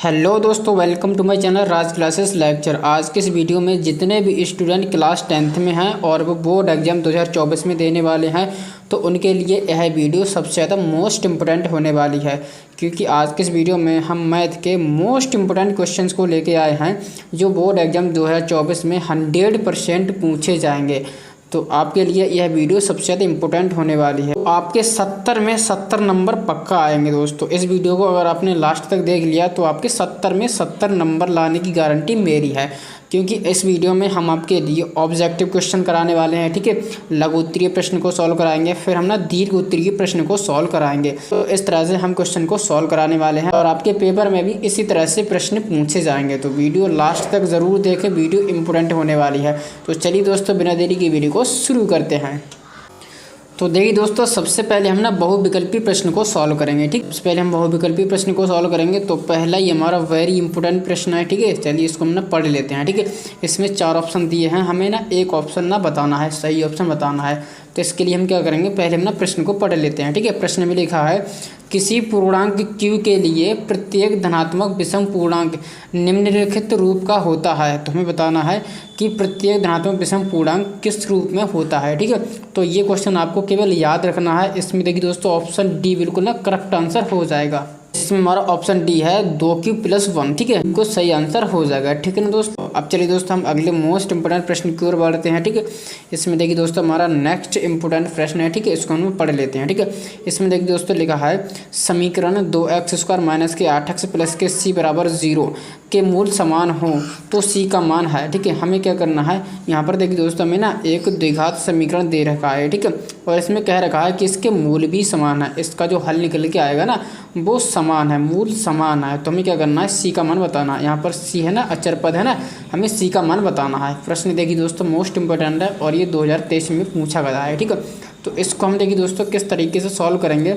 Hello दोस्तों, welcome to my channel Raj classes lecture. आज के इस वीडियो में जितने भी स्टूडेंट क्लास 10th में हैं और वो बोर्ड एग्जाम 2024 में देने वाले हैं, तो उनके लिए यह वीडियो सबसे ज़्यादा मोस्ट इम्पोर्टेंट होने वाली है, क्योंकि आज के इस वीडियो में हम मैथ के मोस्ट इम्पोर्टेंट क्वेश्चंस को लेके आए हैं जो बोर्ड एग्जाम 2024 में 100% पूछे जाएंगे। तो आपके लिए यह वीडियो सबसे ज़्यादा इम्पोर्टेंट होने वाली है। आपके 70 में 70 नंबर पक्का आएंगे दोस्तों। इस वीडियो को अगर आपने लास्ट तक देख लिया तो आपके 70 में 70 नंबर लाने की गारंटी मेरी है, क्योंकि इस वीडियो में हम आपके लिए ऑब्जेक्टिव क्वेश्चन कराने वाले हैं। ठीक है, लघु उत्तरीय प्रश्न को सॉल्व कराएंगे, फिर हम दीर्घ उत्तरीय प्रश्न को सॉल्व कराएंगे। तो इस तरह से हम क्वेश्चन को सॉल्व कराने वाले हैं और आपके पेपर में भी इसी तरह से प्रश्न पूछे जाएंगे। तो वीडियो लास्ट तक ज़रूर देखें, वीडियो इंपॉर्टेंट होने वाली है। तो चलिए दोस्तों, बिना देरी की वीडियो को शुरू करते हैं। तो देखिए दोस्तों, सबसे पहले हम बहुविकल्पी प्रश्न को सॉल्व करेंगे। ठीक, सबसे पहले हम बहुविकल्पी प्रश्न को सॉल्व करेंगे। तो पहला ही हमारा वेरी इंपॉर्टेंट प्रश्न है। ठीक है, चलिए इसको हम पढ़ लेते हैं। ठीक है, इसमें 4 ऑप्शन दिए हैं, हमें एक ऑप्शन बताना है, सही ऑप्शन बताना है। तो इसके लिए हम क्या करेंगे, पहले हम प्रश्न को पढ़ लेते हैं। ठीक है, प्रश्न में लिखा है किसी पूर्णांक q के लिए प्रत्येक धनात्मक विषम पूर्णांक निम्नलिखित रूप का होता है। तो हमें बताना है कि प्रत्येक धनात्मक विषम पूर्णांक किस रूप में होता है। ठीक है, तो ये क्वेश्चन आपको केवल याद रखना है। इसमें देखिए दोस्तों, ऑप्शन डी बिल्कुल करेक्ट आंसर हो जाएगा। इसमें हमारा ऑप्शन डी है 2q + 1। ठीक है, इनको सही आंसर हो जाएगा। ठीक है ना दोस्तों। अब चलिए दोस्तों, हम अगले मोस्ट इंपोर्टेंट प्रश्न की ओर बढ़ते हैं। ठीक है, इसमें देखिए दोस्तों, हमारा नेक्स्ट इंपोर्टेंट प्रश्न है। ठीक है, इसको हम पढ़ लेते हैं। ठीक है, इसमें देखिए दोस्तों, लिखा है समीकरण 2x² - 8x + c = 0 के मूल समान हो तो c का मान है। ठीक है, हमें क्या करना है, यहाँ पर देखिए दोस्तों, हमें एक द्विघात समीकरण दे रखा है। ठीक है, और इसमें कह रखा है कि इसके मूल भी समान है। इसका जो हल निकल के आएगा ना, वो समान है, मूल समान है। तो हमें क्या करना है, c का मान बताना है। यहाँ पर c है ना, अचर पद है ना, हमें c का मान बताना है। प्रश्न देखिए दोस्तों, मोस्ट इंपॉर्टेंट है और ये 2023 में पूछा गया है। ठीक है, तो इसको हम देखिए दोस्तों किस तरीके से सॉल्व करेंगे।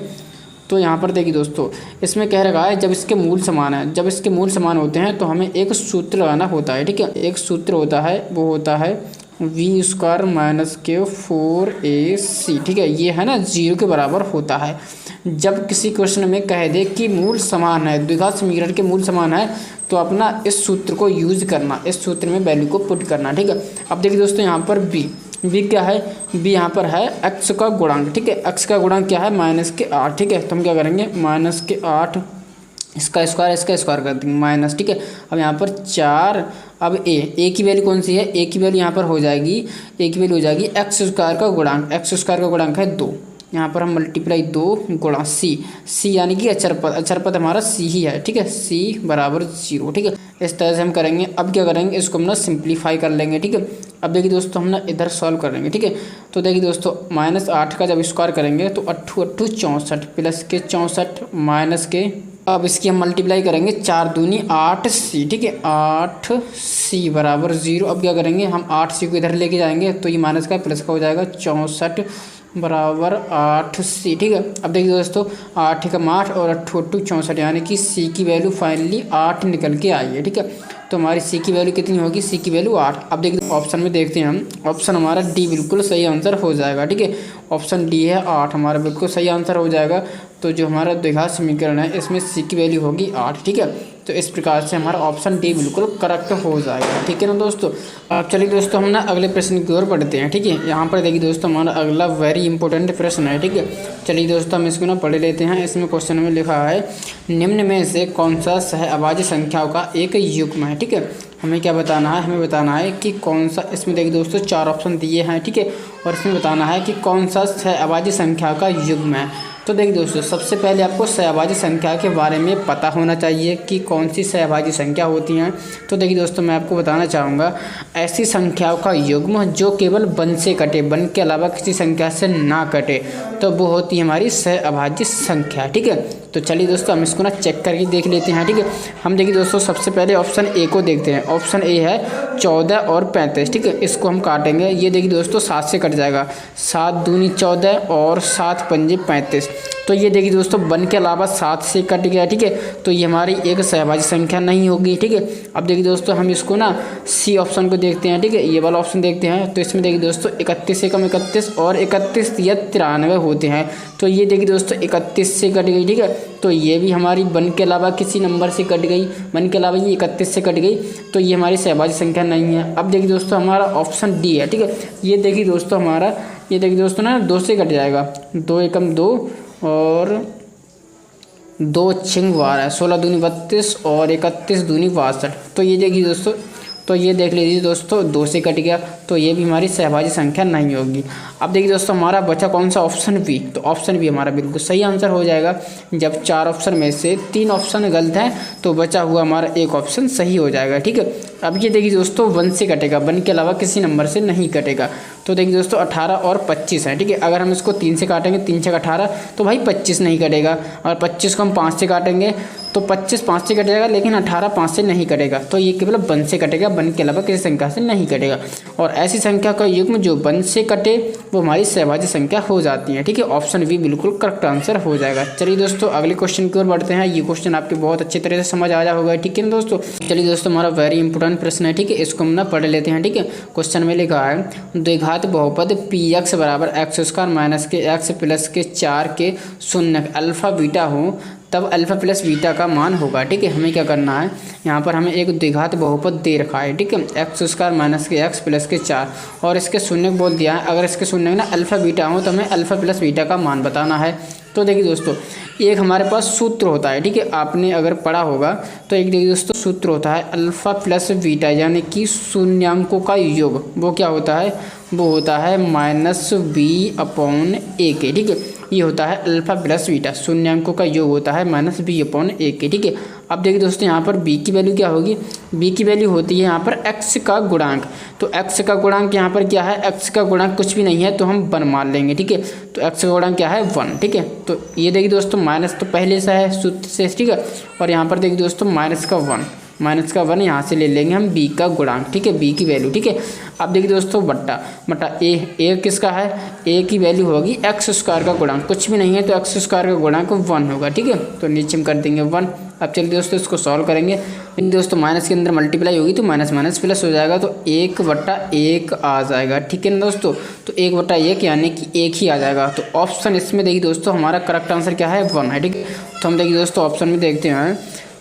तो यहाँ पर देखिए दोस्तों, इसमें कह रखा है जब इसके मूल समान है, जब इसके मूल समान होते हैं तो हमें एक सूत्र लगाना होता है। ठीक है, एक सूत्र होता है, वो होता है v² - k 4ac। ठीक है, ये है ना 0 के बराबर होता है। जब किसी क्वेश्चन में कह दे कि मूल समान है, द्विघात समीकरण के मूल समान है, तो अपना इस सूत्र को यूज करना, इस सूत्र में वैल्यू को पुट करना। ठीक है, अब देखिए दोस्तों, यहाँ पर b क्या है, b यहाँ पर है x का गुणांक। ठीक है, x का गुणांक क्या है, -8। ठीक है, तो हम क्या करेंगे, -8 इसका स्क्वायर कर देंगे माइनस। ठीक है, अब यहाँ पर 4। अब a की वैल्यू कौन सी है, a की वैल्यू यहाँ पर हो जाएगी, a की वैल्यू हो जाएगी x² का गुणांक। x² का गुणांक है 2। यहाँ पर हम मल्टीप्लाई 2 गुणा c यानी कि अचर पद हमारा c ही है। ठीक है, c = 0। ठीक है, इस तरह से हम करेंगे। अब क्या करेंगे, इसको हम सिंप्लीफाई कर लेंगे। ठीक है, अब देखिए दोस्तों, हम इधर सॉल्व कर लेंगे। ठीक है, तो देखिए दोस्तों, -8 का जब स्क्वायर करेंगे तो 8 × 8 = 64 + के 64 माइनस के, अब इसकी हम मल्टीप्लाई करेंगे 4 दूनी 8c। ठीक है, 8c = 0। अब क्या करेंगे, हम 8c को इधर लेके जाएंगे तो ये माइनस का प्लस का हो जाएगा, 64 = 8c। ठीक है, अब देखिए दोस्तों, 8 × 8 और 8 × 8 = 64, यानी कि c की वैल्यू फाइनली 8 निकल के आई है। ठीक है, तो हमारी c की वैल्यू कितनी होगी, c की वैल्यू 8। अब देखिए ऑप्शन में देखते हैं हम, ऑप्शन हमारा डी बिल्कुल सही आंसर हो जाएगा। ठीक है, ऑप्शन डी है 8, हमारा बिल्कुल सही आंसर हो जाएगा। तो जो हमारा द्विघात समीकरण है, इसमें c की वैल्यू होगी 8। ठीक है, तो इस प्रकार से हमारा ऑप्शन डी बिल्कुल करेक्ट हो जाएगा। ठीक है ना दोस्तों। अब चलिए दोस्तों, हम अगले प्रश्न की ओर बढ़ते हैं। ठीक है, यहाँ पर देखिए दोस्तों, हमारा अगला वेरी इंपॉर्टेंट प्रश्न है। ठीक है, चलिए दोस्तों, हम इसको पढ़ लेते हैं। इसमें क्वेश्चन में लिखा है निम्न में से कौन सा सहअभाज्य संख्याओं का एक युग्म है। ठीक है, हमें क्या बताना है, हमें बताना है कि कौन सा, इसमें देखिए दोस्तों 4 ऑप्शन दिए हैं। ठीक है, और इसमें बताना है कि कौन सा सहअभाज्य संख्या का युग्म है। तो देखिए दोस्तों, सबसे पहले आपको सहअभाज्य संख्या के बारे में पता होना चाहिए कि कौन सी सहअभाज्य संख्या होती हैं। तो देखिए दोस्तों, मैं आपको बताना चाहूँगा, ऐसी संख्याओं का युग्म जो केवल 1 से कटे, 1 के अलावा किसी संख्या से ना कटे, तो वो होती है हमारी सहअभाज्य संख्या। ठीक है, तो चलिए दोस्तों, हम इसको चेक करके देख लेते हैं। ठीक है, हम देखिए दोस्तों, सबसे पहले ऑप्शन ए को देखते हैं। ऑप्शन ए है 14 और 35। ठीक है, इसको हम काटेंगे, ये देखिए दोस्तों 7 से कट जाएगा, 7 दूनी 14 और 7 पंजे 35। तो ये देखिए दोस्तों 1 के अलावा 7 से कट गया, ठीक है। तो ये हमारी एक सहभाज्य संख्या नहीं होगी, ठीक है। अब देखिए दोस्तों हम इसको ना सी ऑप्शन को देखते हैं, ठीक है। ये वाला ऑप्शन देखते हैं तो इसमें देखिए दोस्तों 31 से कम 31 और 31 या 93 होते हैं। तो ये देखिए दोस्तों 31 से कट गई, ठीक है। तो ये भी हमारी 1 के अलावा किसी नंबर से कट गई, 1 के अलावा ये 31 से कट गई, तो ये हमारी सहभाज्य संख्या नहीं है। अब देखिए दोस्तों हमारा ऑप्शन डी है, ठीक है। ये देखिए दोस्तों हमारा, ये देखिए दोस्तों ना 2 से कट जाएगा, 2 एकम 2 और 2 छिंग 12, 16 दूनी 32 और 31 दूनी 62। तो ये देखिए दोस्तों, तो ये देख लीजिए दोस्तों 2 से कट गया, तो ये भी हमारी सहभाज्य संख्या नहीं होगी। अब देखिए दोस्तों हमारा बचा कौन सा, ऑप्शन बी। तो ऑप्शन बी हमारा बिल्कुल सही आंसर हो जाएगा। जब 4 ऑप्शन में से 3 ऑप्शन गलत हैं तो बचा हुआ हमारा एक ऑप्शन सही हो जाएगा, ठीक है। अब ये देखिए दोस्तों 1 से कटेगा, 1 के अलावा किसी नंबर से नहीं कटेगा। तो देखिए दोस्तों 18 और 25 है, ठीक है। अगर हम इसको 3 से काटेंगे, 3 से 18, तो भाई 25 नहीं कटेगा। और 25 को हम 5 से काटेंगे तो 25 5 से कट जाएगा, लेकिन 18 5 से नहीं कटेगा। तो ये केवल 1 से कटेगा, 1 के अलावा किसी संख्या से नहीं कटेगा। और ऐसी संख्या का युग्म जो 1 से कटे वो हमारी सहभाज्य संख्या हो जाती है, ठीक है। ऑप्शन बी बिल्कुल करेक्ट आंसर हो जाएगा। चलिए दोस्तों अगले क्वेश्चन की ओर बढ़ते हैं। ये क्वेश्चन आपके बहुत अच्छी तरह से समझ आया होगा, ठीक है ना दोस्तों। चलिए दोस्तों हमारा वेरी इंपॉर्टेंट प्रश्न है, ठीक है। इसको हम ना पढ़ लेते हैं, ठीक है। क्वेश्चन में लिखा है द्विघात बहुपद पी एक्स बराबर एक्स स्क्वायर माइनस के एक्स प्लस के 4 के शून्य अल्फा बीटा हो तब अल्फा प्लस बीटा का मान होगा, ठीक है। हमें क्या करना है, यहाँ पर हमें एक द्विघात बहुपद दे रखा है, ठीक है। एक्स स्क्वायर माइनस के एक्स प्लस के 4 और इसके शून्य बोल दिया है। अगर इसके शून्य ना अल्फा बीटा हो तो हमें अल्फा प्लस बीटा का मान बताना है। तो देखिए दोस्तों एक हमारे पास सूत्र होता है, ठीक है। आपने अगर पढ़ा होगा तो एक देखिए दोस्तों सूत्र होता है अल्फा प्लस बीटा, यानी कि शून्यांकों का योग। वो क्या होता है, वो होता है -b/a के, ठीक है। ये होता है अल्फा प्लस बीटा, शून्यांकों का योग होता है -b/a के, ठीक है। अब देखिए दोस्तों यहाँ पर b की वैल्यू क्या होगी, b की वैल्यू होती है यहाँ पर x का गुणांक। तो x का गुणांक यहाँ पर क्या है, x का गुणांक कुछ भी नहीं है तो हम 1 मान लेंगे, ठीक है। तो x का गुणांक क्या है 1, ठीक है। तो ये देखिए दोस्तों माइनस तो पहले से है सूत्र से, ठीक है। और यहाँ पर देखिए दोस्तों माइनस का 1 यहाँ से ले लेंगे हम b का गुणांक, ठीक है, b की वैल्यू, ठीक है। अब देखिए दोस्तों बट्टा a किसका है, a की वैल्यू होगी एक्स स्क्वायर का गुणांक, कुछ भी नहीं है तो एक्स स्क्वायर का गुणांक 1 होगा, ठीक है। तो नीचे हम कर देंगे 1। अब चलिए दोस्तों इसको सॉल्व करेंगे। दोस्तों माइनस के अंदर मल्टीप्लाई होगी तो माइनस माइनस प्लस हो जाएगा, तो 1/1 आ जाएगा, ठीक है ना दोस्तों। तो 1/1 यानी कि 1 ही आ जाएगा। तो ऑप्शन इसमें देखिए दोस्तों हमारा करेक्ट आंसर क्या है 1 है, ठीक है। तो हम देखिए दोस्तों ऑप्शन में देखते हैं,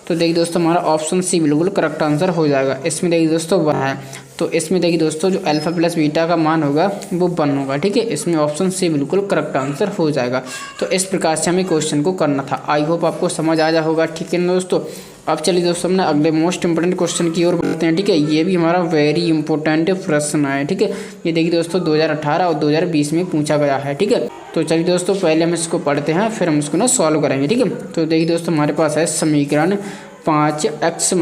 तो देखिए दोस्तों हमारा ऑप्शन सी बिल्कुल करेक्ट आंसर हो जाएगा। इसमें देखिए दोस्तों 1 है, तो इसमें देखिए दोस्तों जो अल्फा प्लस बीटा का मान होगा वो 1 होगा, ठीक है। इसमें ऑप्शन सी बिल्कुल करेक्ट आंसर हो जाएगा। तो इस प्रकार से हमें क्वेश्चन को करना था। आई होप आपको समझ आ जाए होगा, ठीक है ना दोस्तों। अब चलिए दोस्तों हम अगले मोस्ट इंपोर्टेंट क्वेश्चन की ओर बढ़ते हैं, ठीक है। ये भी हमारा वेरी इंपॉर्टेंट प्रश्न है, ठीक है। ये देखिए दोस्तों 2018 और 2020 में पूछा गया है, ठीक है। तो चलिए दोस्तों पहले हम इसको पढ़ते हैं, फिर हम इसको ना सॉल्व करेंगे, ठीक है। तो देखिए दोस्तों हमारे पास है समीकरण 5x -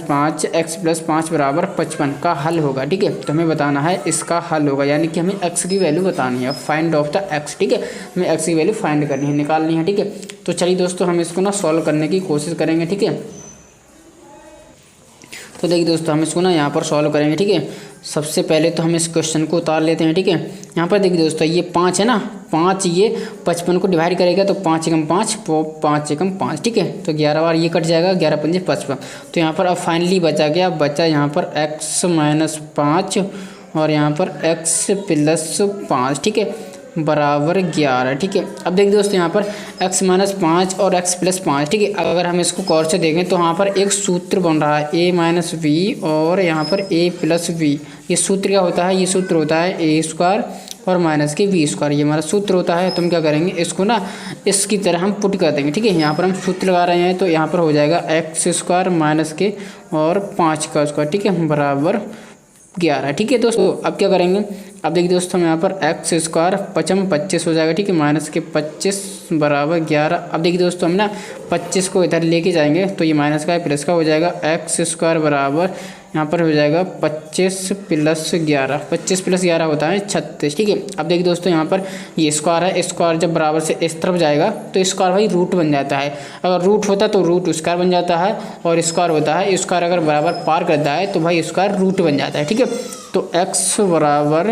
5 x + 5 = 55 का हल होगा, ठीक है। तो हमें बताना है इसका हल होगा, यानी कि हमें x की वैल्यू बतानी है, फाइंड ऑफ द x, ठीक है। हमें x की वैल्यू फाइंड करनी है, निकालनी है, ठीक है। तो चलिए दोस्तों हम इसको ना सॉल्व करने की कोशिश करेंगे, ठीक है। तो देखिए दोस्तों हम इसको ना यहाँ पर सॉल्व करेंगे, ठीक है। सबसे पहले तो हम इस क्वेश्चन को उतार लेते हैं, ठीक है। यहाँ पर देखिए दोस्तों ये 5 है ना, 5 ये 55 को डिवाइड करेगा तो 5 एकम 5 5 एकम 5, ठीक है। तो 11 बार ये कट जाएगा, 11 × 5 = 55। तो यहाँ पर अब फाइनली बचा यहाँ पर x - 5 और यहाँ पर x + 5, ठीक है, बराबर 11, ठीक है। अब देखिए दोस्तों यहाँ पर x - 5 और x + 5, ठीक है। अगर हम इसको गौर से देखें तो यहाँ पर एक सूत्र बन रहा है a - v और यहाँ पर a + v। ये सूत्र क्या होता है, ये सूत्र होता है a² और माइनस के v², ये हमारा सूत्र होता है। तो हम क्या करेंगे, इसको ना इसकी तरह हम पुट कर देंगे, ठीक है। यहाँ पर हम सूत्र लगा रहे हैं तो यहाँ पर हो जाएगा x² माइनस के और 5 का स्क्वायर, ठीक है, बराबर 11, ठीक है दोस्तों। अब क्या करेंगे, अब देखिए दोस्तों हम यहाँ पर x² 25 हो जाएगा, ठीक है, माइनस के 25 बराबर 11। अब देखिए दोस्तों हम ना 25 को इधर लेके जाएंगे तो ये माइनस का है प्लस का हो जाएगा, x² बराबर यहाँ पर हो जाएगा 25 + 11, 25 + 11 होता है 36, ठीक है। अब देखिए दोस्तों यहाँ पर ये स्क्वायर है, स्क्वायर जब बराबर से इस तरफ जाएगा तो स्क्वायर भाई रूट बन जाता है। अगर रूट होता तो रूट स्क्वायर बन जाता है, और स्क्वायर होता है स्क्वायर अगर बराबर पार करता है तो भाई स्क्वायर रूट बन जाता है, ठीक है। तो x बराबर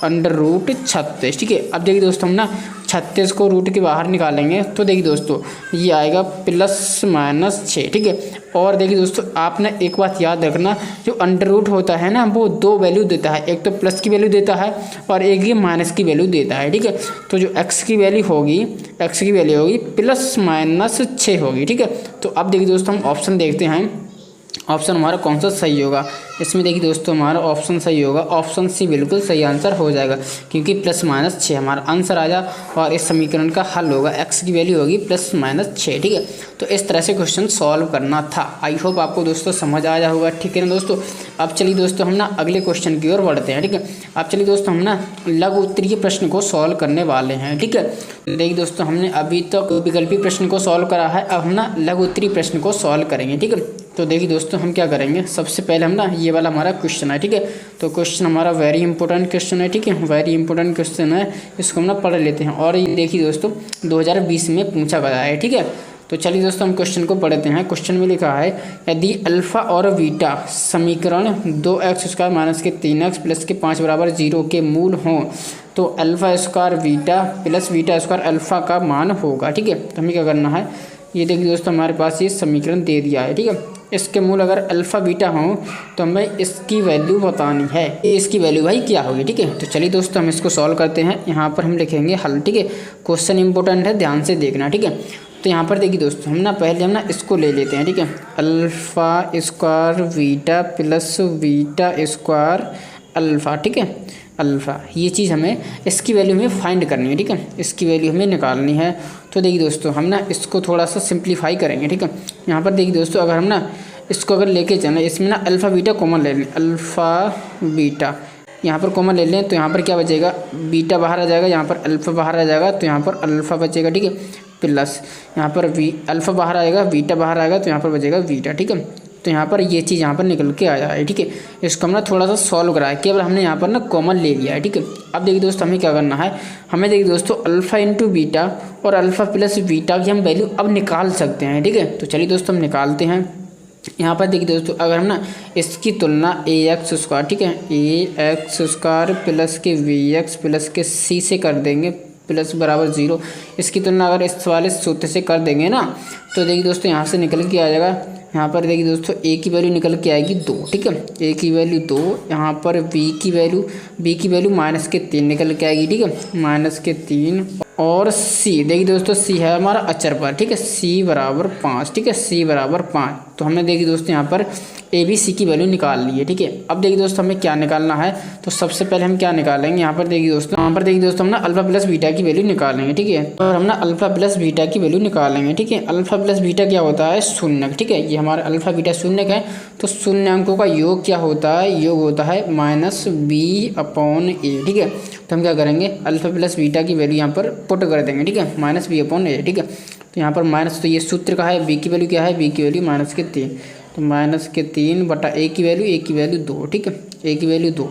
√36, ठीक है। अब देखिए दोस्तों हम ना 36 को रूट के बाहर निकालेंगे तो देखिए दोस्तों ये आएगा +-6, ठीक है। और देखिए दोस्तों आपने एक बात याद रखना, जो अंडर रूट होता है ना वो दो वैल्यू देता है, एक तो प्लस की वैल्यू देता है और एक ये माइनस की वैल्यू देता है, ठीक है। तो जो x की वैल्यू होगी +-6 होगी, ठीक है। तो अब देखिए दोस्तों हम ऑप्शन देखते हैं, ऑप्शन हमारा कौन सा सही होगा। इसमें देखिए दोस्तों हमारा ऑप्शन सही होगा, ऑप्शन सी बिल्कुल सही आंसर हो जाएगा, क्योंकि +-6 हमारा आंसर आ जा और इस समीकरण का हल होगा, x की वैल्यू होगी +-6, ठीक है। तो इस तरह से क्वेश्चन सॉल्व करना था। आई होप आपको दोस्तों समझ आया होगा, ठीक है ना दोस्तों। अब चलिए दोस्तों हम ना अगले क्वेश्चन की ओर बढ़ते हैं, ठीक है। अब चलिए दोस्तों हम ना लघु उत्तरीय प्रश्न को सॉल्व करने वाले हैं, ठीक है। देखिए दोस्तों हमने अभी तक विकल्पी प्रश्न को सॉल्व करा है, अब हम ना लघु उत्तरीय प्रश्न को सॉल्व करेंगे, ठीक है। तो देखिए दोस्तों हम क्या करेंगे, सबसे पहले हम ना ये वाला हमारा क्वेश्चन है, ठीक है। तो क्वेश्चन हमारा वेरी इंपॉर्टेंट क्वेश्चन है, ठीक है, वेरी इंपॉर्टेंट क्वेश्चन है, इसको हम ना पढ़ लेते हैं। और ये देखिए दोस्तों 2020 में पूछा गया है, ठीक है। तो चलिए दोस्तों हम क्वेश्चन को पढ़ते हैं। क्वेश्चन में लिखा है, यदि अल्फा और बीटा समीकरण 2x² - 3x + 5 = 0 के मूल हों तो α² बीटा + β² अल्फा का मान होगा, ठीक है। तो हमें क्या करना है, ये देखिए दोस्तों हमारे पास ये समीकरण दे दिया है, ठीक है। इसके मूल अगर अल्फा बीटा हों तो हमें इसकी वैल्यू बतानी है, इसकी वैल्यू भाई क्या होगी, ठीक है। तो चलिए दोस्तों हम इसको सॉल्व करते हैं। यहाँ पर हम लिखेंगे हल, ठीक है। क्वेश्चन इंपॉर्टेंट है, ध्यान से देखना, ठीक है। तो यहाँ पर देखिए दोस्तों हम ना पहले हम ना इसको ले लेते हैं, ठीक है। α² बीटा + β² अल्फ़ा, ठीक है, अल्फ़ा। ये चीज़ हमें इसकी वैल्यू हमें फाइंड करनी है, ठीक है, इसकी वैल्यू हमें निकालनी है। तो देखिए दोस्तों हम ना इसको थोड़ा सा सिंप्लीफाई करेंगे, ठीक है। यहाँ पर देखिए दोस्तों अगर हम ना इसको अगर लेके चलें, इसमें ना अल्फ़ा बीटा कॉमन ले लें, अल्फ़ा बीटा यहाँ पर कॉमन ले लें तो यहाँ पर क्या बचेगा, बीटा बाहर आ जाएगा, यहाँ पर अल्फ़ा बाहर आ जाएगा तो यहाँ पर अल्फ़ा बचेगा, ठीक है, प्लस यहाँ पर अल्फ़ा बाहर आएगा, बीटा बाहर आएगा तो यहाँ पर बचेगा बीटा, ठीक है। तो यहाँ पर ये चीज़ यहाँ पर निकल के आया है, ठीक है। इसको हमने थोड़ा सा सॉल्व करा है, केवल हमने यहाँ पर ना कॉमन ले लिया है, ठीक है। अब देखिए दोस्तों हमें क्या करना है, हमें देखिए दोस्तों अल्फ़ा × बीटा और अल्फ़ा + बीटा की हम वैल्यू अब निकाल सकते हैं, ठीक है। तो चलिए दोस्तों हम निकालते हैं। यहाँ पर देखिए दोस्तों अगर हम ना इसकी तुलना ax², ठीक है, ax² + के vx + के c से कर देंगे +=0, इसकी तुलना अगर इस वाले सूत्र से कर देंगे ना तो देखिए दोस्तों यहाँ से निकल के आ जाएगा। यहाँ पर देखिए दोस्तों a की वैल्यू निकल के आएगी 2, ठीक है, a की वैल्यू 2, यहाँ पर b की वैल्यू -3 निकल के आएगी, ठीक है, -3। और c देखिए दोस्तों c है हमारा अचर पर, ठीक है, c = 5, ठीक है, c = 5। तो हमने देखिए दोस्तों यहाँ पर a b c की वैल्यू निकाल ली है, ठीक है। अब देखिए दोस्तों हमें क्या निकालना है, तो सबसे पहले हम क्या निकालेंगे, यहाँ पर देखिए दोस्तों हम ना अल्फ़ा + बीटा की वैल्यू निकालेंगे, ठीक है। और हम ना अल्फ़ा + बीटा की वैल्यू निकालेंगे, ठीक है। अल्फ़ा + बीटा क्या होता है, शून्यक, ठीक है। ये हमारा अल्फ़ा बीटा शून्यक है, तो शून्यंकों का योग क्या होता है, योग होता है -b/a, ठीक है। तो हम क्या करेंगे, अल्फ़ा + बीटा की वैल्यू यहाँ पर पुट कर देंगे, ठीक है, -b/a, ठीक है। तो यहाँ पर माइनस, तो ये सूत्र का है, b की वैल्यू क्या है, b की वैल्यू -3, तो -3 बटा a की वैल्यू 2, ठीक है, a की वैल्यू 2।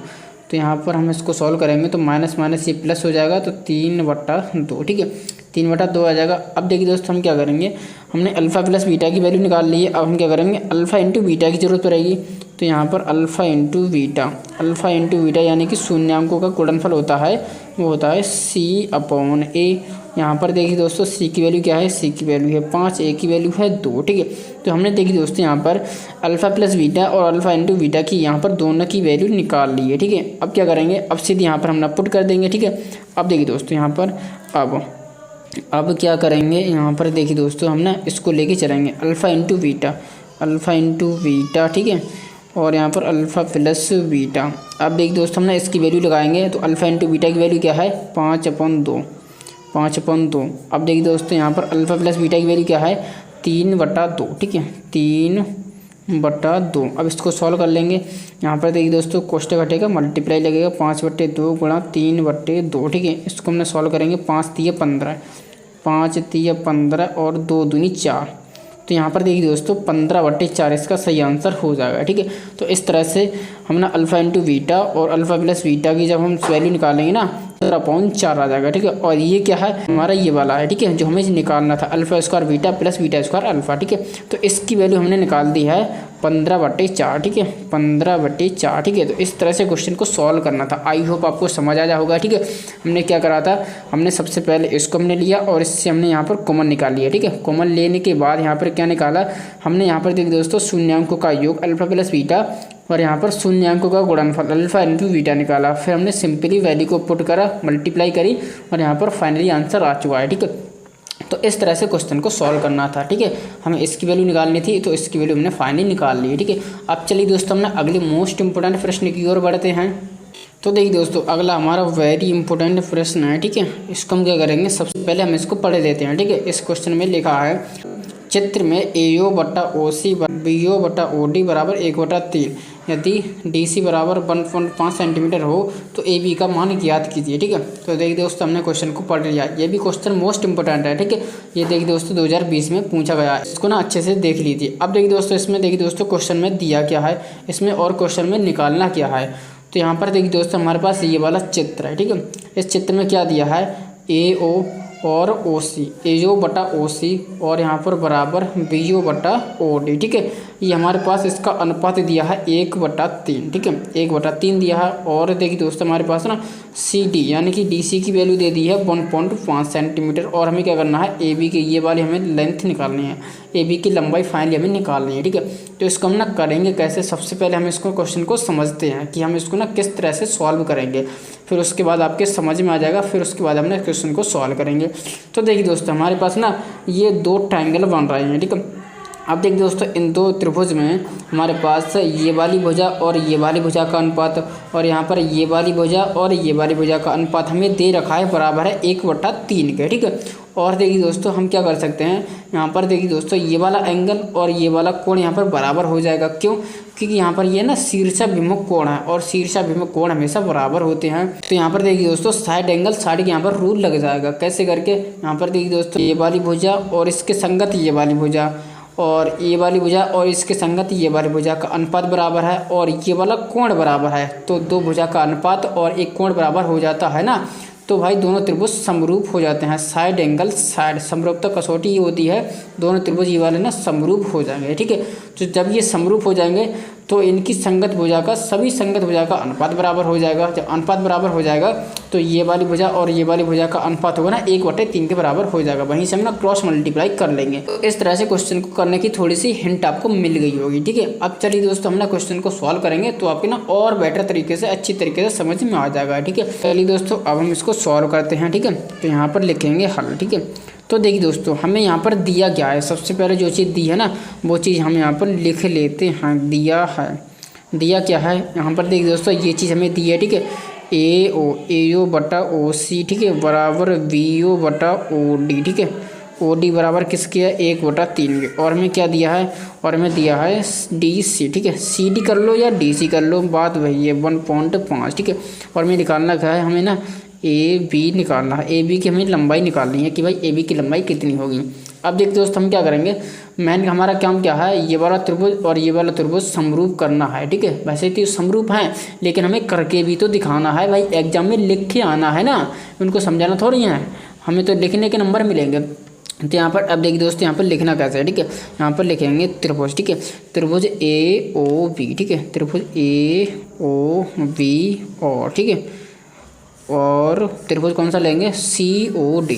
तो यहाँ पर हम इसको सॉल्व करेंगे तो माइनस माइनस ये प्लस हो जाएगा, तो 3/2, ठीक है, 3/2 आ जाएगा। अब देखिए दोस्तों हम क्या करेंगे, हमने अल्फ़ा + बीटा की वैल्यू निकाल ली है, अब हम क्या करेंगे, अल्फ़ा × बीटा की ज़रूरत पड़ेगी। तो यहाँ पर अल्फ़ा × बीटा यानी कि शून्यांकों का गुणनफल होता है, वो होता है c/a। यहाँ पर देखिए दोस्तों c की वैल्यू क्या है, c की वैल्यू है 5, a की वैल्यू है 2, ठीक है। तो हमने देखिए दोस्तों यहाँ पर अल्फ़ा + बीटा और अल्फ़ा × बीटा की यहाँ पर दोनों की वैल्यू निकाल ली है, ठीक है। अब क्या करेंगे, अब सीधे यहाँ पर हम पुट कर देंगे, ठीक है। अब देखिए दोस्तों यहाँ पर अब क्या करेंगे, यहाँ पर देखिए दोस्तों हम ना इसको लेके चलेंगे, अल्फ़ा × बीटा, ठीक है, और यहाँ पर अल्फ़ा + बीटा। अब देखिए दोस्तों हम ना इसकी वैल्यू लगाएंगे, तो अल्फ़ा × बीटा की वैल्यू क्या है, 5/2। अब देखिए दोस्तों यहाँ पर अल्फ़ा + बीटा की वैल्यू क्या है, 3/2, ठीक है, 3/2। अब इसको सॉल्व कर लेंगे, यहाँ पर देखिए दोस्तों कोष्टक घटेगा, मल्टीप्लाई लगेगा, 5/2 × 3/2, ठीक है। इसको हमने सॉल्व करेंगे, 5 × 3 = 15 और 2 दूनी 4। तो यहाँ पर देखिए दोस्तों 15/4 इसका सही आंसर हो जाएगा, ठीक है। तो इस तरह से हम ना अल्फ़ा × बीटा और अल्फ़ा + बीटा की जब हम वैल्यू निकालेंगे ना 15/4 आ जाएगा, ठीक है। और ये क्या है, हमारा ये वाला है, ठीक है, जो हमें निकालना था, अल्फ़ा² बीटा + β² अल्फ़ा, ठीक है। तो इसकी वैल्यू हमने निकाल दी है 15/4, ठीक है, 15/4, ठीक है। तो इस तरह से क्वेश्चन को सॉल्व करना था। आई होप आपको समझ आ जा होगा, ठीक है। हमने क्या करा था, हमने सबसे पहले इसको हमने लिया और इससे हमने यहाँ पर कॉमन निकाल लिया, ठीक है। कॉमन लेने के बाद यहाँ पर क्या निकाला हमने, यहाँ पर देखिए दोस्तों शून्यांकों का योग अल्फा प्लस बीटा और यहाँ पर शून्यांकों का गुणनफल अल्फा इंटू बीटा निकाला। फिर हमने सिंपली वैल्यू को पुट करा, मल्टीप्लाई करी और यहाँ पर फाइनली आंसर आ चुका है, ठीक है। तो इस तरह से क्वेश्चन को सॉल्व करना था, ठीक है। हमें इसकी वैल्यू निकालनी थी तो इसकी वैल्यू हमने फाइनली निकाल ली है, ठीक है। अब चलिए दोस्तों हमने अगले मोस्ट इंपोर्टेंट प्रश्न की ओर बढ़ते हैं। तो देखिए दोस्तों अगला हमारा वेरी इंपॉर्टेंट प्रश्न है, ठीक है। इसको हम क्या करेंगे, सबसे पहले हम इसको पढ़ लेते हैं, ठीक है। इस क्वेश्चन में लिखा है चित्र में AO/OC BO/OD बराबर 1/3 यदि DC बराबर 1.5 सेंटीमीटर हो तो AB का मान ज्ञात कीजिए, ठीक है। तो देखिए दोस्तों हमने क्वेश्चन को पढ़ लिया। ये भी क्वेश्चन मोस्ट इंपोर्टेंट है, ठीक है। ये देखिए दोस्तों 2020 में पूछा गया है, इसको ना अच्छे से देख लीजिए। अब देखिए दोस्तों इसमें देखिए दोस्तों क्वेश्चन में दिया क्या है, इसमें और क्वेश्चन में निकालना क्या है। तो यहाँ पर देखिए दोस्तों हमारे पास ये वाला चित्र है, ठीक है। इस चित्र में क्या दिया है, AO और OC, AO/OC और यहाँ पर बराबर BO/OD, ठीक है। ये हमारे पास इसका अनुपात दिया है 1/3, ठीक है, 1/3 दिया है। और देखिए दोस्तों हमारे पास ना CD यानी कि DC की वैल्यू दे दी है 1.5 सेंटीमीटर। और हमें क्या करना है, AB की ये वाली हमें लेंथ निकालनी है, AB की लंबाई फाइनली हमें निकालनी है, ठीक है। तो इसको हम ना करेंगे कैसे, सबसे पहले हम इसको क्वेश्चन को समझते हैं कि हम इसको ना किस तरह से सॉल्व करेंगे, फिर उसके बाद आपके समझ में आ जाएगा, फिर उसके बाद हमने क्वेश्चन को सॉल्व करेंगे। तो देखिए दोस्तों हमारे पास ना ये 2 ट्रायंगल बन रहे हैं, ठीक है। अब देखिए दोस्तों इन 2 त्रिभुज में हमारे पास ये वाली भुजा और ये वाली भुजा का अनुपात और यहाँ पर ये वाली भुजा और ये वाली भुजा का अनुपात हमें दे रखा है बराबर है 1/3 के, ठीक है। और देखिए दोस्तों हम क्या कर सकते हैं, यहाँ पर देखिए दोस्तों ये वाला एंगल और ये वाला कोण यहाँ पर बराबर हो जाएगा। क्यों, क्योंकि यहाँ पर ये ना शीर्षाभिमुख कोण है और शीर्षाभिमुख कोण हमेशा बराबर होते हैं। तो यहाँ पर देखिए दोस्तों साइड एंगल साइड के यहाँ पर रूल लग जाएगा। कैसे करके, यहाँ पर देखिए दोस्तों ये वाली भुजा और इसके संगत ये वाली भुजा और ये वाली भुजा और इसके संगत ये वाली भुजा का अनुपात बराबर है और ये वाला कोण बराबर है। तो 2 भुजा का अनुपात और एक कोण बराबर हो जाता है ना, तो भाई दोनों त्रिभुज समरूप हो जाते हैं। साइड एंगल साइड समरूपता कसौटी ये होती है, दोनों त्रिभुज ये वाले ना समरूप हो जाएंगे, ठीक है। तो जब ये समरूप हो जाएंगे तो इनकी संगत भुजा का सभी संगत भुजा का अनुपात बराबर हो जाएगा। जब अनुपात बराबर हो जाएगा तो ये वाली भुजा और ये वाली भुजा का अनुपात होगा ना 1/3 के बराबर हो जाएगा। वहीं से हम ना क्रॉस मल्टीप्लाई कर लेंगे। तो इस तरह से क्वेश्चन को करने की थोड़ी सी हिंट आपको मिल गई होगी, ठीक है। अब चलिए दोस्तों हम ना क्वेश्चन को सॉल्व करेंगे तो आपके ना और बेटर तरीके से अच्छी तरीके से समझ में आ जाएगा, ठीक है। चलिए दोस्तों अब हम इसको सॉल्व करते हैं, ठीक है। तो यहाँ पर लिखेंगे हल, ठीक है। तो देखिए दोस्तों हमें यहाँ पर दिया क्या है, सबसे पहले जो चीज़ दी है ना वो चीज़ हम यहाँ पर लिख लेते हैं। दिया क्या है, यहाँ पर देखिए दोस्तों ये चीज़ हमें दी है, ठीक है। AO/OC, ठीक है, बराबर BO/OD, ठीक है। OD बराबर किसके है, 1/3 के। और हमें क्या दिया है, और हमें दिया है DC, ठीक है। CD कर लो या DC कर लो, बात वही है 1.5, ठीक है। और हमें निकालना क्या है, हमें ना AB निकालना है। AB की हमें लंबाई निकालनी है कि भाई AB की लंबाई कितनी होगी। अब देखिए दोस्त हम क्या करेंगे, मेन हमारा काम क्या है, ये वाला त्रिभुज और ये वाला त्रिभुज समरूप करना है, ठीक है। वैसे तो समरूप हैं लेकिन हमें करके भी तो दिखाना है भाई, एग्जाम में लिख के आना है ना, उनको समझाना थोड़ी है, हमें तो लिखने के नंबर मिलेंगे। तो यहाँ पर अब देखिए दोस्तों यहाँ पर लिखना कैसे है, ठीक है। यहाँ पर लिखेंगे त्रिभुज, ठीक है, त्रिभुज AOB, ठीक है, त्रिभुज AOB और, ठीक है, और त्रिभुज कौन सा लेंगे, COD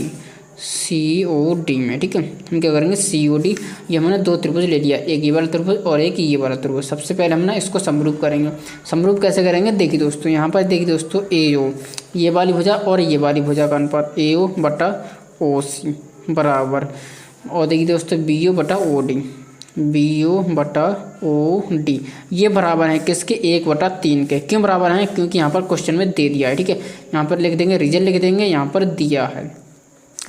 में, ठीक है। हम क्या करेंगे COD, ये हमने 2 त्रिभुज ले लिया, एक ये वाला त्रिभुज और एक ये वाला त्रिभुज। सबसे पहले हम ना इसको समरूप करेंगे। समरूप कैसे करेंगे, देखिए दोस्तों यहाँ पर देखिए दोस्तों AO ये वाली भुजा और ये वाली भुजा का अनुपात AO/OC बराबर, और देखिए दोस्तों BO/OD ये बराबर है किसके, 1/3 के। क्यों बराबर है, क्योंकि यहाँ पर क्वेश्चन में दे दिया है, ठीक है। यहाँ पर लिख देंगे रीजन, लिख देंगे यहाँ पर दिया है,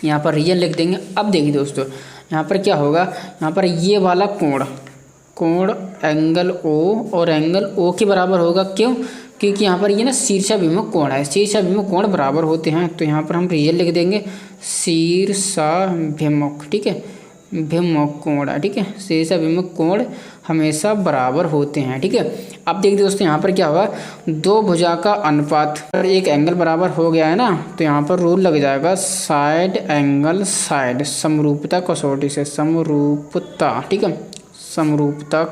यहाँ पर रीजन लिख देंगे। अब देखिए दोस्तों यहाँ पर क्या होगा, यहाँ पर ये वाला कोण एंगल O और एंगल O के बराबर होगा। क्यों, क्योंकि यहाँ पर ये ना शीर्षाभिमुख कोण है, शीर्षाभिमुख कोण बराबर होते हैं। तो यहाँ पर हम रीजन लिख देंगे शीर्षाभिमुख, ठीक है, भिमुख कोण है, ठीक है। शीर्षाभिमुख कोण हमेशा बराबर होते हैं, ठीक है। अब देखिए दोस्तों यहाँ पर क्या होगा, 2 भुजा का अनुपात और एक एंगल बराबर हो गया है ना, तो यहाँ पर रूल लग जाएगा साइड एंगल साइड, समरूपता कसौटी से, समरूपता, ठीक है, समरूपता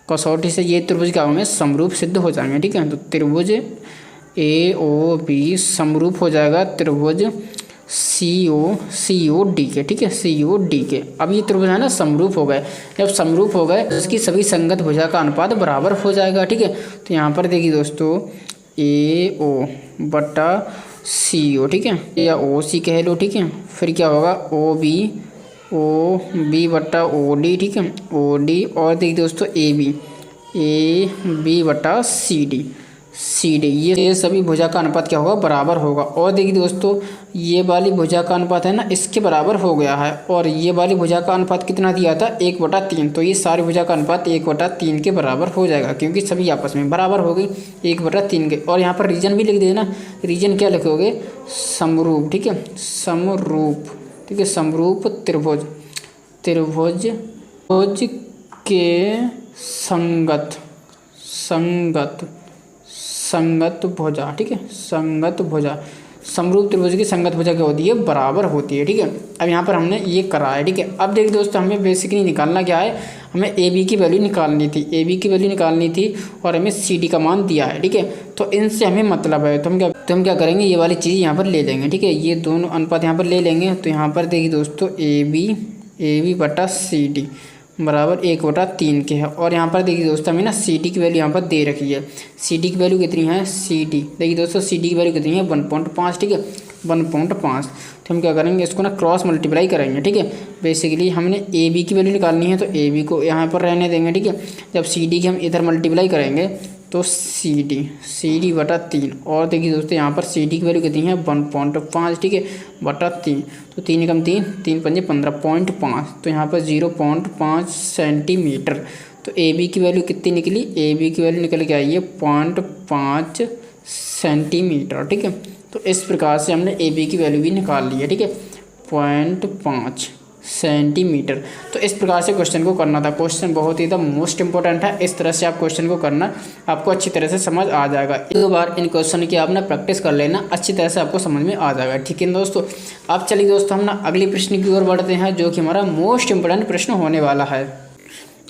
कसौटी से ये त्रिभुज क्या होंगे, समरूप सिद्ध हो जाएंगे। ठीक है, तो त्रिभुज AOB समरूप हो जाएगा त्रिभुज COD के। ठीक है, COD के। अब ये त्रिभुज है ना समरूप हो गए, जब समरूप हो गए तो इसकी सभी संगत भुजा का अनुपात बराबर हो जाएगा। ठीक है, तो यहाँ पर देखिए दोस्तों AO बटा CO, ठीक है, या OC कह लो। ठीक है, फिर क्या होगा OB बटा OD। ठीक है, OD और देखिए दोस्तों AB बटा CD। ये सभी भुजा का अनुपात क्या होगा, बराबर होगा। और देखिए दोस्तों ये वाली भुजा का अनुपात है ना इसके बराबर हो गया है, और ये वाली भुजा का अनुपात कितना दिया था, 1/3। तो ये सारी भुजा का अनुपात 1/3 के बराबर हो जाएगा, क्योंकि सभी आपस में बराबर हो गई 1/3 के। और यहाँ पर रीजन भी लिख देना, रीजन क्या लिखोगे, समरूप। ठीक है, समरूप। ठीक है, समरूप त्रिभुज के संगत भुजा। ठीक है, संगत भुजा, समरूप त्रिभुज की संगत भुजा क्या होती है, बराबर होती है। ठीक है, अब यहाँ पर हमने ये करा है। ठीक है, अब देखिए दोस्तों हमें बेसिकली निकालना क्या है, हमें AB की वैल्यू निकालनी थी, और हमें CD का मान दिया है। ठीक है, तो इनसे हमें मतलब है, तो हम क्या करेंगे, ये वाली चीज़ यहाँ पर ले लेंगे। ठीक है, ये दोनों अनुपात यहाँ पर ले लेंगे। तो यहाँ पर देखिए दोस्तों AB बटा CD बराबर 1/3 के है। और यहाँ पर देखिए दोस्तों हमें ना CD की वैल्यू यहाँ पर दे रखी है। CD की वैल्यू कितनी है, देखिए दोस्तों CD की वैल्यू कितनी है, 1.5। ठीक है, 1.5। तो हम क्या करेंगे, इसको ना क्रॉस मल्टीप्लाई करेंगे। ठीक है, बेसिकली हमने AB की वैल्यू निकालनी है, तो AB को यहाँ पर रहने देंगे। ठीक है, जब CD की हम इधर मल्टीप्लाई करेंगे तो CD बटा 3। और देखिए दोस्तों यहाँ पर CD की वैल्यू कितनी है, 1.5। ठीक है, बटा 3। तो 3 एकम 3, 3 पंजे 15.5। तो यहाँ पर 0.5 सेंटीमीटर। तो AB की वैल्यू कितनी निकली, AB की वैल्यू निकल के आई है 0.5 सेंटीमीटर। ठीक है, तो इस प्रकार से हमने AB की वैल्यू भी निकाल ली है। ठीक है, 0.5 सेंटीमीटर। तो इस प्रकार से क्वेश्चन को करना था। क्वेश्चन बहुत ही मोस्ट इंपॉर्टेंट है, इस तरह से आप क्वेश्चन को करना, आपको अच्छी तरह से समझ आ जाएगा। एक बार इन क्वेश्चन की आपने प्रैक्टिस कर लेना, अच्छी तरह से आपको समझ में आ जाएगा। ठीक है दोस्तों, अब चलिए दोस्तों हम ना अगले प्रश्न की ओर बढ़ते हैं, जो कि हमारा मोस्ट इंपॉर्टेंट प्रश्न होने वाला है।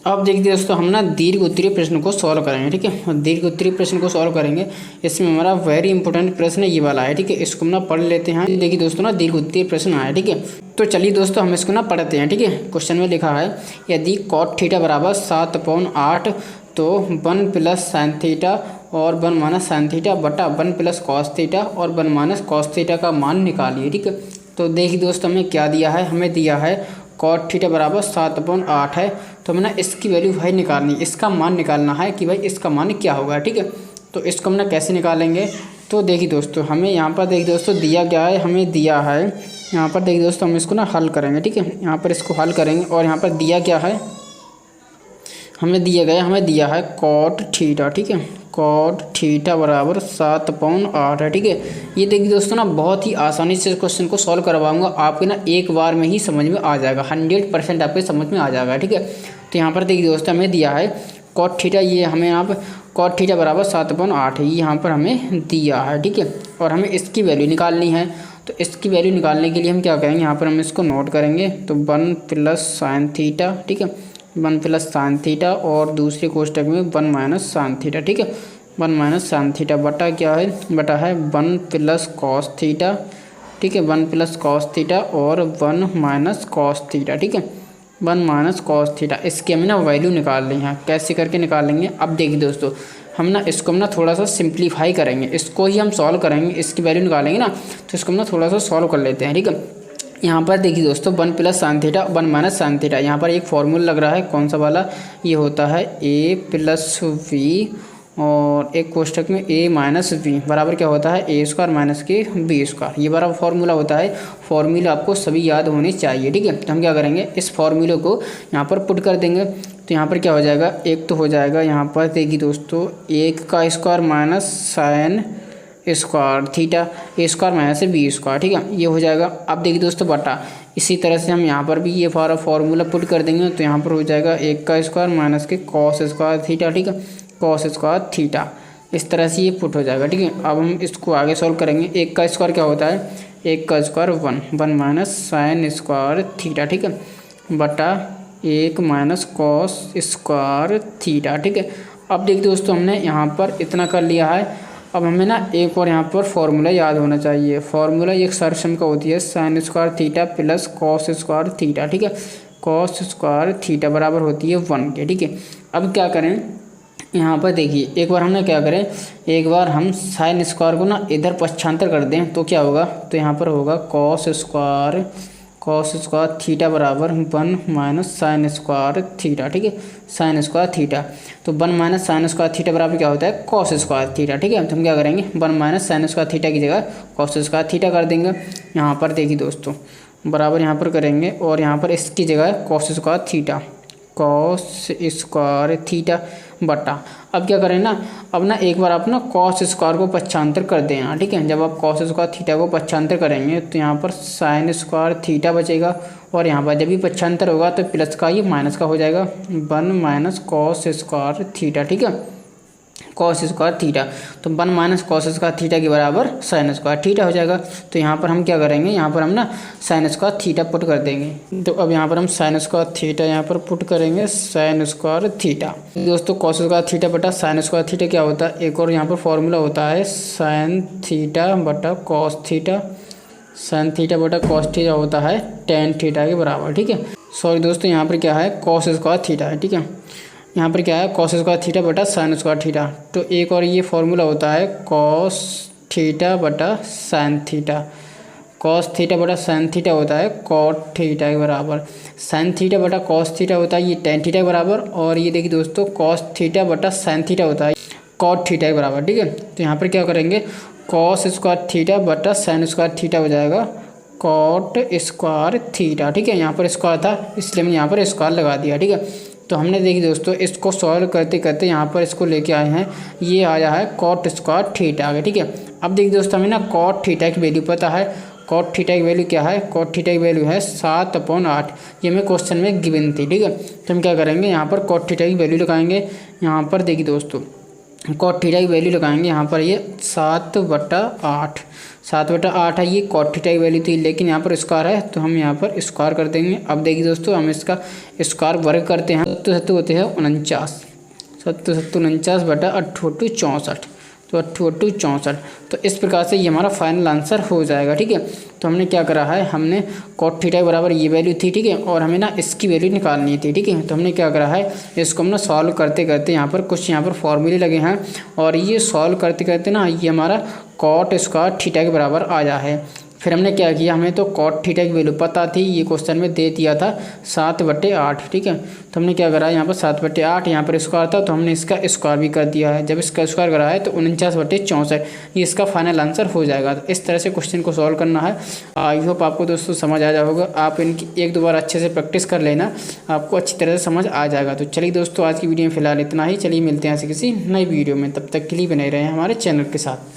अब देखिए दोस्तों हम ना दीर्घ उत्तरीय प्रश्न को सॉल्व करेंगे। ठीक है, दीर्घ उत्तरीय प्रश्न को सॉल्व करेंगे। इसमें हमारा वेरी इंपॉर्टेंट प्रश्न ये वाला है। ठीक है, इसको हम ना पढ़ लेते हैं। देखिए दोस्तों ना दीर्घ उत्तरीय प्रश्न आया। ठीक है, तो चलिए दोस्तों हम इसको ना पढ़ते हैं। ठीक है, क्वेश्चन में लिखा है, यदि cot थीटा बराबर 7/8 तो 1 प्लस साइन थीटा और 1 माइनस साइन थीटा बटा 1 प्लस कॉस थीटा और 1 माइनस कॉस थीटा का मान निकालिए। ठीक है, तो देखिए दोस्तों हमें क्या दिया है, हमें दिया है cot थीटा बराबर 7/8 है। तो हमें ना इसकी वैल्यू भाई निकालनी, इसका मान निकालना है कि भाई इसका मान क्या होगा। ठीक है, तो इसको हम ना कैसे निकालेंगे, तो देखिए दोस्तों हमें यहाँ पर देखिए दोस्तों दिया क्या है, हमें दिया है यहाँ पर देखिए दोस्तों हम इसको ना हल करेंगे। ठीक है, यहाँ पर इसको हल करेंगे, और यहाँ पर दिया क्या है, हमें दिया है cot थीटा। ठीक है, cot थीटा बराबर 7/8 है। ठीक है, ये देखिए दोस्तों ना बहुत ही आसानी से क्वेश्चन को सॉल्व करवाऊंगा, आपके ना एक बार में ही समझ में आ जाएगा, 100% आपके समझ में आ जाएगा। ठीक है, तो यहाँ पर देखिए दोस्तों हमें दिया है cot थीटा, ये हमें यहाँ पर cot थीटा बराबर 7/8 है, ये यहाँ पर हमें दिया है। ठीक है, और हमें इसकी वैल्यू निकालनी है। तो इसकी वैल्यू निकालने के लिए हम क्या करेंगे, यहाँ पर हम इसको नोट करेंगे। तो 1 प्लस साइन थीटा। ठीक है, 1 प्लस साइन थीटा और दूसरे कोष्टक में 1 माइनस साइन थीटा। ठीक है, 1 माइनस साइन थीटा बटा क्या है, बटा है 1 प्लस कॉस थीटा। ठीक है, 1 प्लस कॉस थीटा और 1 माइनस कॉस थीटा। ठीक है, 1 माइनस कॉस थीटा। इसकी हमें ना वैल्यू निकाल ली है, कैसे करके निकालेंगे। अब देखिए दोस्तों हम ना इसको हम ना थोड़ा सा सिंप्लीफाई करेंगे, इसको ही हम सॉल्व करेंगे, इसकी वैल्यू निकालेंगे ना, तो इसको हम ना थोड़ा सा सॉल्व कर लेते हैं। ठीक है, यहाँ पर देखिए दोस्तों 1 plus sine theta 1 minus sine theta, यहाँ पर एक फॉर्मूला लग रहा है, कौन सा वाला, ये होता है a प्लस वी और एक कोष्टक में a माइनस वी बराबर क्या होता है, a स्क्वायर माइनस के बी स्क्वायर, ये बराबर फॉर्मूला होता है। फॉर्मूला आपको सभी याद होने चाहिए। ठीक है, तो हम क्या करेंगे, इस फॉर्मूले को यहाँ पर पुट कर देंगे। तो यहाँ पर क्या हो जाएगा, एक तो हो जाएगा यहाँ पर देखिए दोस्तों 1 का square minus sine square theta a square minus B square. ठीक है, ये हो जाएगा। अब देखिए दोस्तों बटा, इसी तरह से हम यहाँ पर भी ये फॉर्मूला पुट कर देंगे। तो यहाँ पर हो जाएगा 1 का स्क्वायर माइनस के कॉस स्क्वायर थीटा। ठीक है, कॉस स्क्वायर थीटा, इस तरह से ये पुट हो जाएगा। ठीक है, अब हम इसको आगे सॉल्व करेंगे। 1 का स्क्वायर क्या होता है, 1 का square 1 minus sine square theta. ठीक है, बटा 1 माइनस कॉस स्क्वायर थीटा। ठीक है, अब देखिए दोस्तों हमने यहाँ पर इतना कर लिया है। अब हमें ना एक और यहाँ पर फॉर्मूला याद होना चाहिए। फॉर्मूला एक सर्कम का होती है sign square theta plus cos square theta. ठीक है, कॉस स्क्वायर थीटा बराबर होती है 1 के। ठीक है, अब क्या करें, यहाँ पर देखिए एक बार हमने क्या करें, एक बार हम साइन स्क्वायर को ना इधर पक्षांतर कर दें तो क्या होगा, तो यहाँ पर होगा कॉस स्क्वायर थीटा बराबर 1 माइनस साइन स्क्वायर थीटा। ठीक है, साइन स्क्वायर थीटा, तो 1 माइनस साइन स्क्वायर थीटा बराबर क्या होता है, कॉस स्क्वायर थीटा। ठीक है, तो हम क्या करेंगे 1 माइनस साइन स्क्वायर थीटा की जगह कॉस स्क्वायर थीटा कर देंगे। यहाँ पर देखिए दोस्तों बराबर यहाँ पर करेंगे और यहाँ पर इसकी जगह cos square theta, cos square theta बटा, अब क्या करें ना, अब ना एक बार आप ना कॉस स्क्वायर को पक्षांतर कर देना। ठीक है, जब आप कॉस स्क्वायर थीटा को पक्षांतर करेंगे तो यहाँ पर साइन स्क्वायर थीटा बचेगा और यहाँ पर जब भी पक्षांतर होगा तो प्लस का ये माइनस का हो जाएगा, 1 माइनस कॉस स्क्वायर थीटा। ठीक है, कॉस स्क्वायर थीटा, तो 1 माइनस कॉस स्क्वायर थीटा के बराबर साइन स्क्वायर थीटा हो जाएगा। तो यहाँ पर हम क्या करेंगे, यहाँ पर हम ना साइन स्क्वायर थीटा पुट कर देंगे। तो अब यहाँ पर हम साइन स्क्वायर थीटा यहाँ पर पुट करेंगे, साइन स्क्वायर थीटा। दोस्तों कॉस स्क्वायर थीटा बटा साइन स्क्वायर थीटा क्या होता है, एक और यहाँ पर फॉर्मूला होता है साइन थीटा बटा कॉस थीटा, साइन थीटा बटा कॉस थीटा होता है टेन थीटा के बराबर। ठीक है, सॉरी दोस्तों यहाँ पर क्या है, कॉस स्क्वायर थीटा है। ठीक है, यहाँ पर क्या है, कॉस स्क्वायर थीटा बटा साइन स्क्वायर थीटा। तो एक और ये फॉर्मूला होता है कॉस थीटा बटा साइन थीटा, कॉस थीटा बटा साइन थीटा होता है कॉट थीटा के बराबर, साइन थीटा बटा कॉस थीटा होता है ये टेन थीटा के बराबर, और ये देखिए दोस्तों कॉस थीटा बटा साइन थीटा होता है कॉट थीटा के बराबर। ठीक है, तो यहाँ पर क्या करेंगे, कॉस स्क्वायर थीटा बटा साइन स्क्वायर थीटा हो जाएगा कॉट स्क्वायर थीटा। ठीक है, यहाँ पर स्क्वायर था इसलिए मैंने यहाँ पर स्क्वायर लगा दिया। ठीक है, तो हमने देखिए दोस्तों इसको सॉल्व करते करते यहाँ पर इसको लेके आए हैं, ये आया है कॉट स्क्वायर थीटा आगे। ठीक है, अब देखिए दोस्तों हमें ना कॉट थीटा की वैल्यू पता है, कॉट थीटा की वैल्यू क्या है, कॉट थीटा की वैल्यू है 7/8, ये हमें क्वेश्चन में गिवन थी। ठीक है, तो हम क्या करेंगे, यहाँ पर कॉट थीटा की वैल्यू लगाएंगे। यहाँ पर देखिए दोस्तों कॉट थीटा की वैल्यू लगाएंगे, यहाँ पर ये 7/8, 7/8 है, ये कॉट थीटा की वैल्यू थी, लेकिन यहाँ पर स्क्वायर है तो हम यहाँ पर स्क्वायर कर देंगे। अब देखिए दोस्तों हम इसका स्क्वायर वर्ग करते हैं, तो होते हैं 49, 49 बटा 8 64, तो 8 64, तो इस प्रकार से ये हमारा फाइनल आंसर हो जाएगा। ठीक है, तो हमने क्या करा है, हमने कॉट थीटा के बराबर ये वैल्यू थी। ठीक है, और हमें ना इसकी वैल्यू निकालनी थी। ठीक है, तो हमने क्या करा है, इसको हम ना सॉल्व करते करते यहाँ पर कुछ यहाँ पर फॉर्मूले लगे हैं, और ये सॉल्व करते करते ना ये हमारा कॉट स्क्वायर थीटा के बराबर आया है। फिर हमने क्या किया, हमें तो कॉट थीटा की वैल्यू पता थी, ये क्वेश्चन में दे दिया था 7/8। ठीक है, तो हमने क्या करा, यहाँ पर 7/8, यहाँ पर स्क्वायर था तो हमने इसका स्क्वायर भी कर दिया है। जब इसका स्क्वायर करा है तो 49/64, ये इसका फाइनल आंसर हो जाएगा। तो इस तरह से क्वेश्चन को सॉल्व करना है। आई होप आपको दोस्तों समझ आ जाएगा, आप इनकी 1-2 बार अच्छे से प्रैक्टिस कर लेना, आपको अच्छी तरह से समझ आ जाएगा। तो चलिए दोस्तों आज की वीडियो में फिलहाल इतना ही, चलिए मिलते हैं ऐसे किसी नई वीडियो में, तब तक के लिए बने रहें हमारे चैनल के साथ।